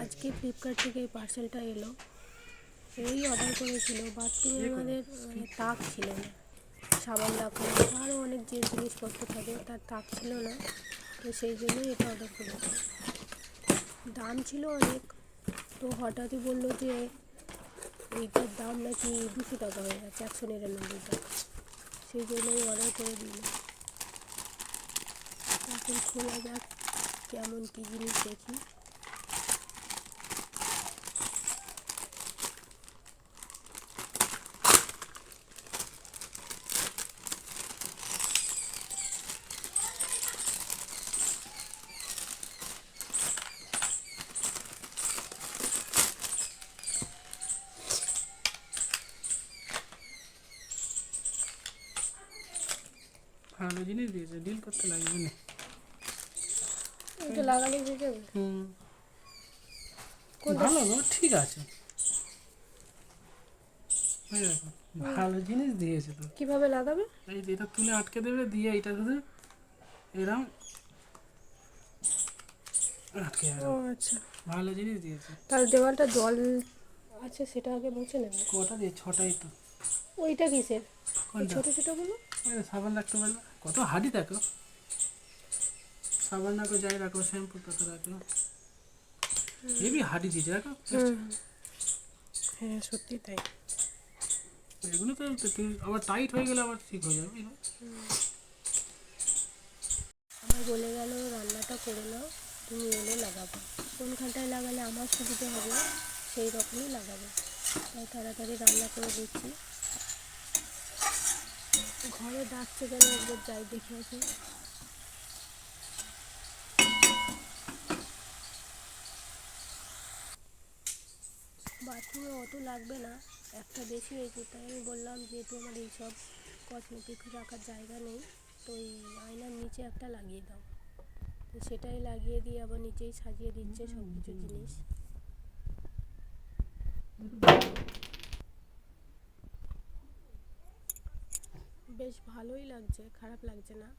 আজকে ফ্লিপকার্ট থেকে এই পার্সেলটা এলো। এই অর্ডার করেছিল, বাথরুমে আমাদের তাক ছিল না, সাবান রাখা আরও অনেক যে জিনিসপত্র থাকে তার তাক ছিল না, তো সেই জন্যই এটা অর্ডার করেছে। দাম ছিল অনেক, তো হঠাৎই বললো যে এইটার দাম নাকি 200 টাকা হয়ে গেছে, 199 টাকা। সেই জন্যই অর্ডার করে দিল। এখন খোলা যাক কেমন কী জিনিস দেখি। ভালো জিনিস দিয়েছে, ডিল করতে লাগবে না। এটা লাগালেই হয়ে যাবে। ভালো গো, ঠিক আছে, ভালো জিনিস দিয়েছে তো। কিভাবে লাগাবে? এই যে এটা তুলে আটকে দেবে, দিয়ে এটা শুধু এরকম আটকে যাবে। ও আচ্ছা, ভালো জিনিস দিয়েছে। তার দেওয়ালটা জল আছে, সেটা আগে মুছে নেবে। কটা দিয়ে? 6টাই তো। ওইটা কিসের? কোনটা? ছোটো ছোটোগুলো। ওই সাবান রাখতে পারবে, কত হাঁড়ি দেখো, সাবান রাখো, যাই রাখো, শ্যাম্পু পাতা রাখো, হেভি হাঁড়ি দিয়েছে রাখো। হ্যাঁ সত্যি তাই। এগুলো তো আবার টাইট হয়ে গেলে আবার ঠিক হয়ে যাবে। আমার বলে গেল রান্নাটা করে নাও, তুমি এলে লাগাবো। কোনখানটায় লাগালে আমার সুবিধা হবে সেই রকমই লাগাবো, তাই তাড়াতাড়ি রান্না করে দিচ্ছি। ঘরে ডাকছে কেন, একবার যাই দেখে আসি। বাথরুমে অত লাগবে না, একটা বেশি হয়েছে, তাই আমি বললাম যেহেতু আমার এইসব কসমেটিক রাখার জায়গা নেই, তো এই আয়নার নিচে একটা লাগিয়ে দাও। তো সেটাই লাগিয়ে দিয়ে আবার নিচেই সাজিয়ে দিচ্ছে সব কিছু জিনিস। বেশ ভালোই লাগছে, খারাপ লাগছে না।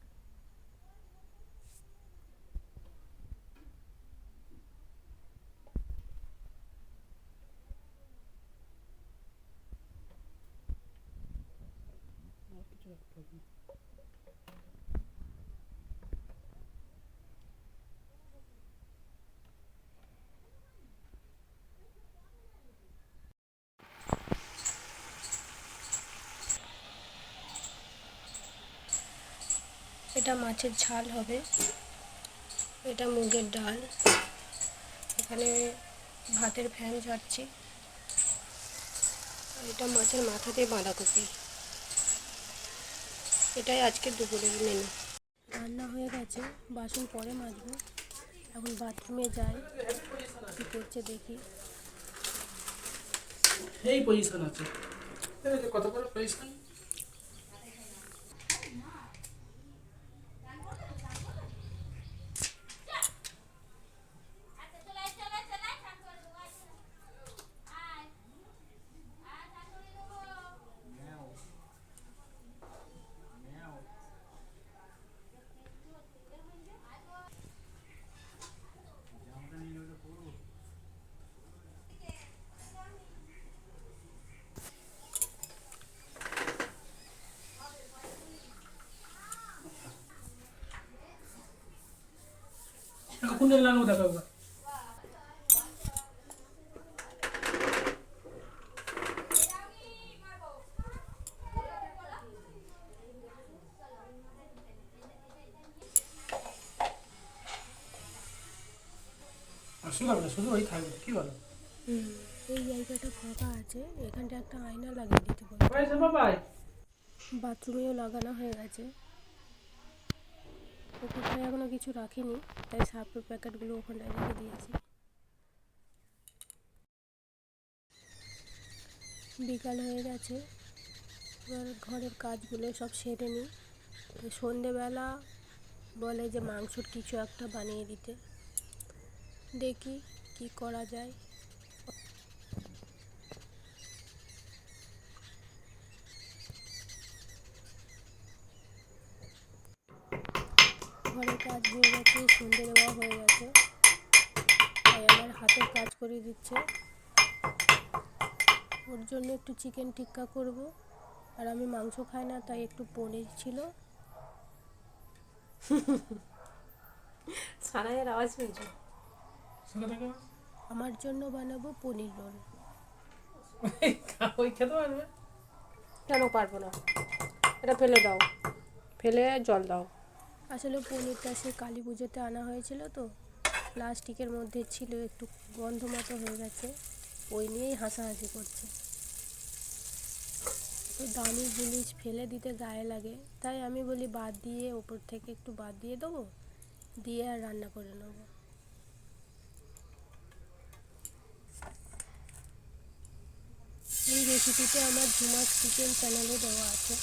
এটা মাছের ঝাল হবে, এটা মুগের ডাল, এখানে ভাতের ফ্যান ঝাড়ছি, আর এটা মাছের মাথা দিয়ে বাঁধাকপি। এটাই আজকে দুপুরের মেনু। রান্না হয়ে গেছে, বাসন পরে মাজবো। এখন বাথরুমে যাই, কী করছে দেখি। এই পজিশন আছে, কত বড় পজিশন। কোন লাগবো দেখো একবার। শুধু ওই থাকবে, কি বলো? এই জায়গাটা ফাঁকা আছে, এখানটা একটা আয়না লাগিয়ে দিতে বলবো। বাথরুমেও লাগানো হয়ে গেছে। ওখানটায় এখনো কিছু রাখিনি, তাই সার্ফের প্যাকেটগুলো ওখানটায় রেখে দিয়েছি। বিকাল হয়ে গেছে, এবার ঘরের কাজগুলো সব সেরে নিই। তো সন্ধেবেলা বলে যে মাংসর কিছু একটা বানিয়ে দিতে, দেখি কি করা যায়। ঘরের কাজ হয়ে গেছে, সন্ধে দেওয়া হয়ে গেছে, তাই আমার হাতের কাজ করে দিচ্ছে। ওর জন্য একটু চিকেন টিক্কা করব, আর আমি মাংস খাই না, তাই একটু পনির ছিল। সানাইয়ের আওয়াজ শুনছো? শোনা থাকে আমার জন্য বানাবো পনির রোল। ওই খেতে পারবে? কেন পারবো না? এটা ফেলে দাও, ফেলে জল দাও। আসলে পনিরটা সে কালী পুজোতে আনা হয়েছিল তো, প্লাস্টিকের মধ্যে ছিল, একটু গন্ধ মতো হয়ে গেছে, ওই নিয়েই হাসাহাসি করছে। তো দামি জিনিস ফেলে দিতে গায়ে লাগে, তাই আমি বলি বাদ দিয়ে, ওপর থেকে একটু বাদ দিয়ে দেবো, দিয়ে আর রান্না করে নেবো। এই রেসিপিটা আমার ঝুমাস কিচেন চ্যানেলে দেওয়া আছে।